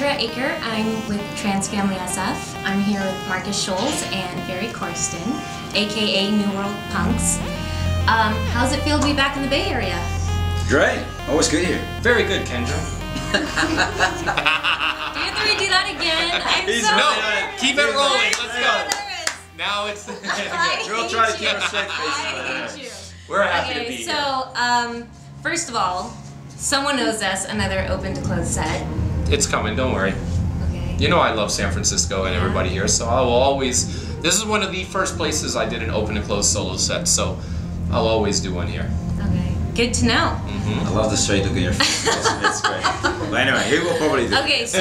Kendra Aker. I'm with TranceFamily SF. I'm here with Markus Schulz and Ferry Corsten, aka New World Punx. How's it feel to be back in the Bay Area? Great. Always good here. Very good, Kendra. Do you have to redo that again? Keep it rolling. Let's go. Nervous. Now it's. We'll try to keep a straight I face. hate you. We're happy to be here. So, first of all, someone owes us another open to close set. It's coming. Don't worry. Okay. You know I love San Francisco and everybody here, so I will always. This is one of the first places I did an open to close solo set, so I'll always do one here. Okay. Good to know. I love the straight look in your face. It's great. But anyway, he will probably do. Okay, so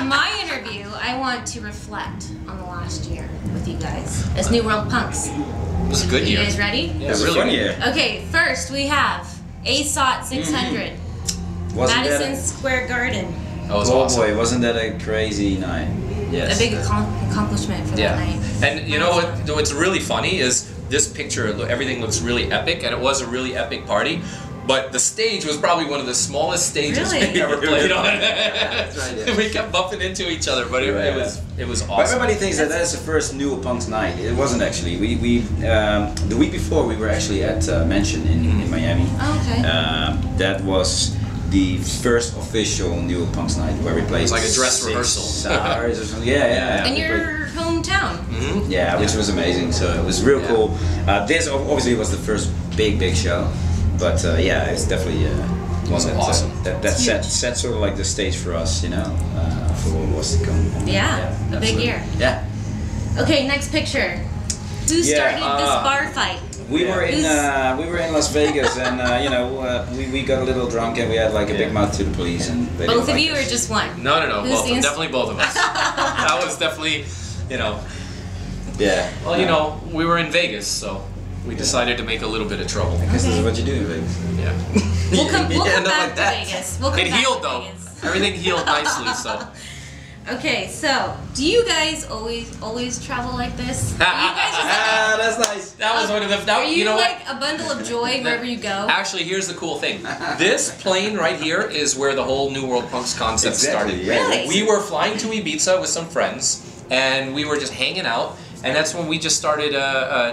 my interview, I want to reflect on the last year with you guys as New World Punx. It was a good year. You guys ready? Yeah, It was really a fun good. year. Okay, first we have ASOT 600, Madison Square Garden. That was Oh awesome. boy, wasn't that a crazy night? Yes. A big accomplishment for that night. And you know what's really funny is this picture, everything looks really epic, and it was a really epic party, but the stage was probably one of the smallest stages Really? we ever played on. That's right, yeah. We kept bumping into each other, but it was awesome. But everybody thinks that is the first New Punx night. It wasn't actually. We the week before we were actually at Mansion in Miami. Oh, okay. That was the first official New Punx night where we played. It was like a dress 6 rehearsal. hours or something. Yeah. In We played- your hometown. Yeah, which was amazing. So it was real cool. This obviously was the first big show, but yeah, it's definitely Was awesome. That set sort of like the stage for us, you know, for what was to come. Yeah, a big absolutely. year. Yeah, Okay, next picture. Who started this bar fight? we were in Las Vegas, and you know, we got a little drunk and we had like a big mouth to the police, and they Both didn't of like you or us. just one? No, Who's the definitely both of us. That was definitely, you know. Yeah. Well, you know, we were in Vegas, so we decided to make a little bit of trouble. Because this is what you do in Vegas. Yeah. We'll come Yeah, not back like to that. Vegas. We'll come It back healed to though. Vegas. Everything healed nicely, so. Okay, so do you guys always travel like this? Are you guys just Ah, that's nice. That was one of the. Are you, you know like a bundle of joy wherever you go? Actually, here's the cool thing. This plane right here is where the whole New World Punx concept started. Yeah. Really? We were flying to Ibiza with some friends, and we were just hanging out, and that's when we just started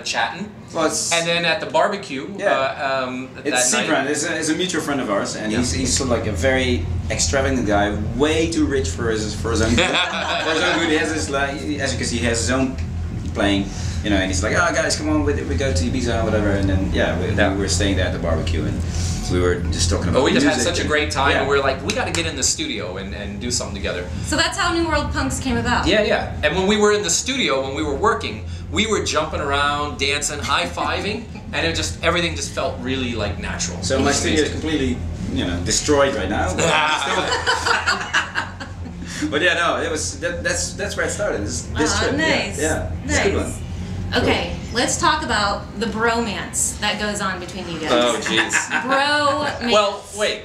chatting. Well, it's, And then at the barbecue, it's that night, Seabrand. It's a mutual friend of ours, and he's sort of like a very extravagant guy, way too rich for his own good. For his own good. He has this, like, as you can see, he has his own plane, you know, and he's like, oh guys, come on, we go to Ibiza or whatever, and then we were staying there at the barbecue, and we were just talking about. but we just had music such a and- great time, yeah. and we were like, we got to get in the studio and do something together. So that's how New World Punx came about. Yeah. And when we were in the studio, when we were working, we were jumping around, dancing, high-fiving, and everything just felt really like natural. So my studio is completely, you know, destroyed right now. But yeah, no, it was that's where it started. This trip. Nice. Yeah. It's a good one. Okay, let's talk about the bromance that goes on between you guys. Oh, jeez. Bromance. Well, wait.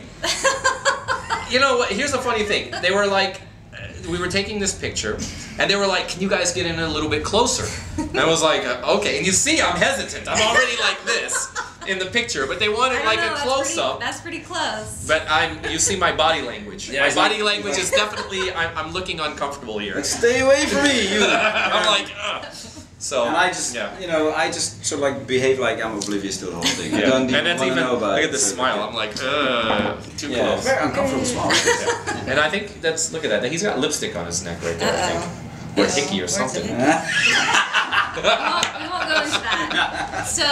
You know what? Here's the funny thing. They were like, we were taking this picture, and they were like, "Can you guys get in a little bit closer?" And I was like, "Okay." And you see, I'm hesitant. I'm already like this in the picture, but they wanted like a close up. That's pretty close. But you see my body language. Yeah, My it's body like- language is definitely. I'm looking uncomfortable here. Like, stay away from me, you. I'm like, ugh. So. And I just, you know, I just sort of like behave like I'm oblivious to the whole thing. I Yeah. don't And even that's want to even. know about Look it. at the smile. I'm like, too Yeah, close. very uncomfortable smile. And I think that's, look at that, he's got lipstick on his neck right there, I think. Or Uh-oh. hickey or Where's something. the hickey? we won't go into that. So,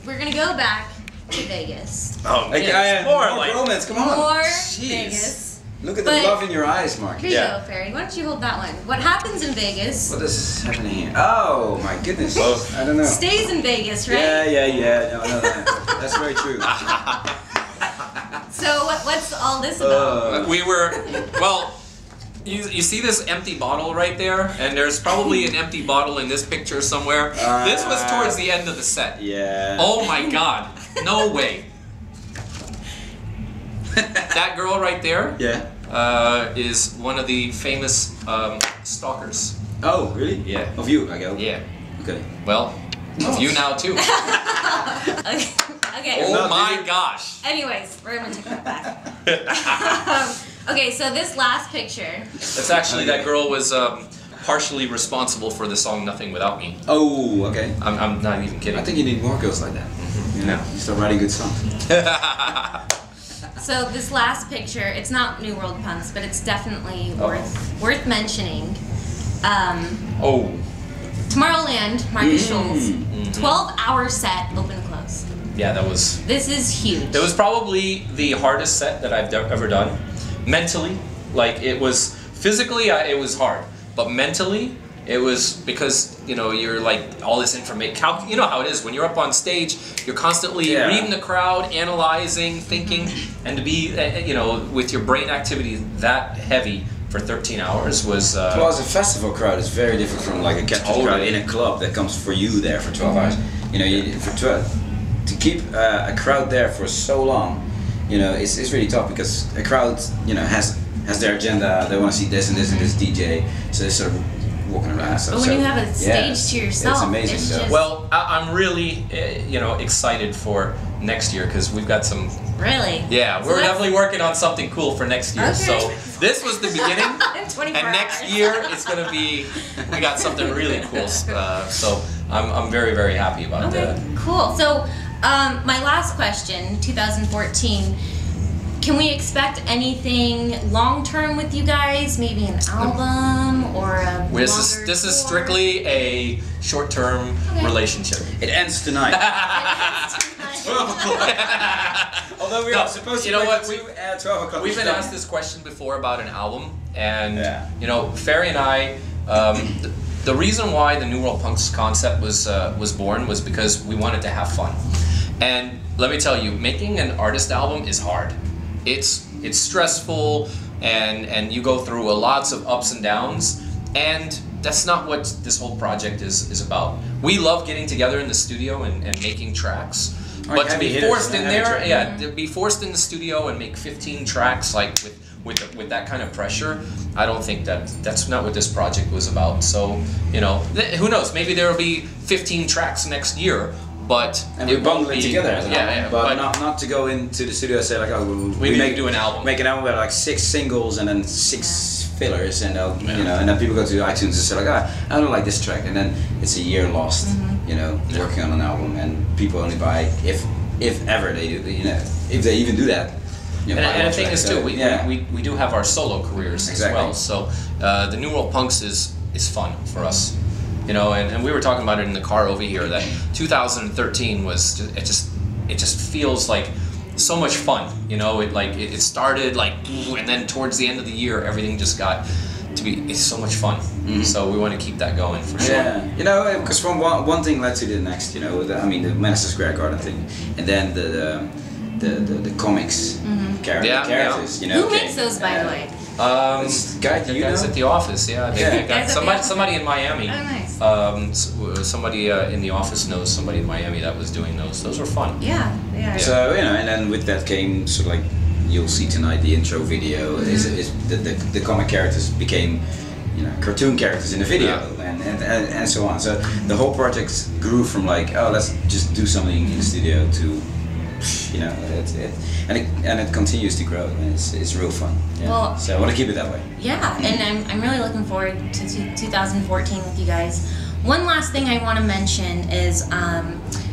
we're gonna go back to Vegas. Oh, Like, yeah, more romance, come on. More Jeez. Vegas. Look at the But- love in your eyes, Mark. Here you go, Ferry. Why don't you hold that one? What happens in Vegas What is happening here? Oh my goodness. I don't know. stays in Vegas, right? Yeah. No. That's very true. So what's all this about? We were, well, you see this empty bottle right there? And there's probably an empty bottle in this picture somewhere. This was towards the end of the set. Yeah. Oh my god, no way. That girl right there is one of the famous stalkers. Oh, really? Yeah. Of you, I go. Yeah. Okay. Well, of you now too. Okay. Oh my gosh. Anyways, we're gonna take that back. Okay, so this last picture. That's actually, that girl was partially responsible for the song Nothing Without Me. Oh, okay. I'm not even kidding. I think you need more girls like that. You know, you start writing good songs. So this last picture, it's not New World Punx, but it's definitely worth mentioning. Tomorrowland, Markus Schulz, 12-hour set, open and close. Yeah, that was... This is huge. It was probably the hardest set that I've ever done. Mentally, like it was... Physically, it was hard. But mentally, it was because, you know, you're like all this information. You know how it is when you're up on stage, you're constantly reading the crowd, analyzing, thinking, and to be, you know, with your brain activity that heavy for 13 hours was... Plus, a festival crowd is very different from like a captured crowd in a club that comes for you there for 12 hours. You know, to keep a crowd there for so long, you know, it's really tough because a crowd, you know, has their agenda. They want to see this and this and this DJ, so they're sort of walking around. But when you have a stage to yourself, it's amazing. Just... Well, I'm really, you know, excited for next year because we've got some. Really? Yeah, we're definitely working on something cool for next year. Okay. So this was the beginning, and next hours. year it's gonna be. We got something really cool. So I'm very, very happy about that. Cool. So my last question, 2014. Can we expect anything long term with you guys? Maybe an album or a This is strictly a short term relationship. It ends tonight. Although we are supposed to, you know what? 12 o'clock. We've been asked this question before about an album, and you know, Ferry and I. The reason why the New World Punx concept was born was because we wanted to have fun, and let me tell you, making an artist album is hard. It's stressful, and you go through lots of ups and downs, and that's not what this whole project is about. We love getting together in the studio and making tracks, but to be forced in there, to be forced in the studio and make 15 tracks like with that kind of pressure, I don't think that's not what this project was about. So, you know, who knows? Maybe there will be 15 tracks next year. But and we bundle it together as an album, but not to go into the studio and say like, oh, we do an album. Make an album with like 6 singles and then 6 fillers, and you know, and then people go to iTunes and say like, I don't like this track, and then it's a year lost, you know, working on an album, and people only buy if ever they do, you know, if they even do that. You know, and the thing is too, we do have our solo careers as well. So the New World Punx is fun for us. You know, and we were talking about it in the car over here that 2013 was it just feels like so much fun. You know, it started like, and then towards the end of the year everything just got to be so much fun. So we want to keep that going for sure. Yeah, you know, because from one thing led to the next. You know, I mean the Madison Square Garden thing, and then the comics characters. You know, who makes those, by the way? Guys at the office, somebody in Miami. Oh, nice. Somebody in the office knows somebody in Miami that was doing those. Those were fun. Yeah, they are. So, you know, and then with that came sort of like, you'll see tonight the intro video. Is the comic characters became, you know, cartoon characters in the video, and so on. So the whole project grew from like, oh, let's just do something in the studio to, you know, and it continues to grow, and it's real fun. Yeah. Well, so I want to keep it that way. Yeah, and I'm really looking forward to 2014 with you guys. One last thing I want to mention is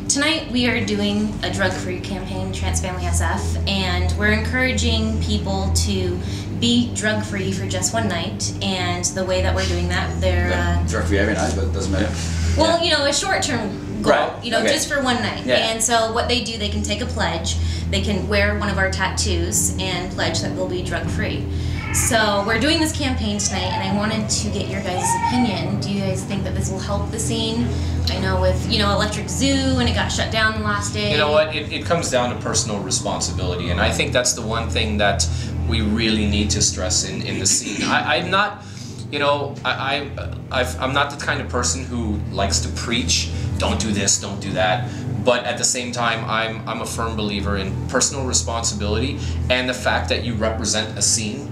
tonight we are doing a drug-free campaign, TranceFamily SF, and we're encouraging people to be drug-free for just one night. And the way that we're doing that, they're drug-free every night, but it doesn't matter. Well, you know, a short-term goal, you know, just for one night. Yeah. And so what they do, they can take a pledge, they can wear one of our tattoos and pledge that they'll be drug-free. So we're doing this campaign tonight, and I wanted to get your guys' opinion. Do you guys think that this will help the scene? I know with, you know, Electric Zoo, and it got shut down the last day. You know what, it comes down to personal responsibility, and I think that's the one thing that we really need to stress in the scene. I'm not, you know, I'm not the kind of person who likes to preach, don't do this, don't do that. But at the same time, I'm a firm believer in personal responsibility and the fact that you represent a scene.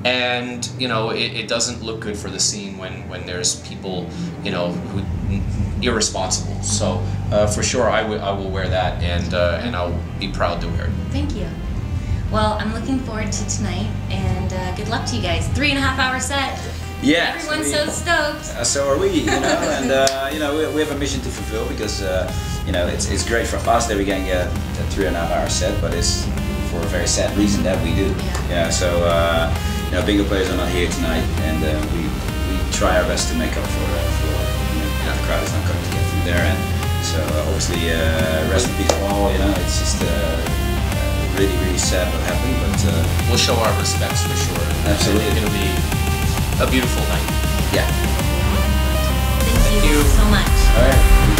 And, you know, it doesn't look good for the scene when there's people, you know, who irresponsible. So for sure, I will wear that, and I'll be proud to wear it. Thank you. Well, I'm looking forward to tonight, and good luck to you guys. 3.5 hour set. Yeah. Everyone's so stoked. So are we, you know, and you know, we have a mission to fulfill because you know, it's great for us that we can get a 3.5 hour set, but it's for a very sad reason that we do. Yeah. So you know, bingo players are not here tonight, and we try our best to make up for you know, the crowd is not going to get through there, and so obviously rest in peace all. You know, it's just really sad what happened, but we'll show our respects for sure. Absolutely. I think it'll be a beautiful night. Yeah. Thank you so much. All right.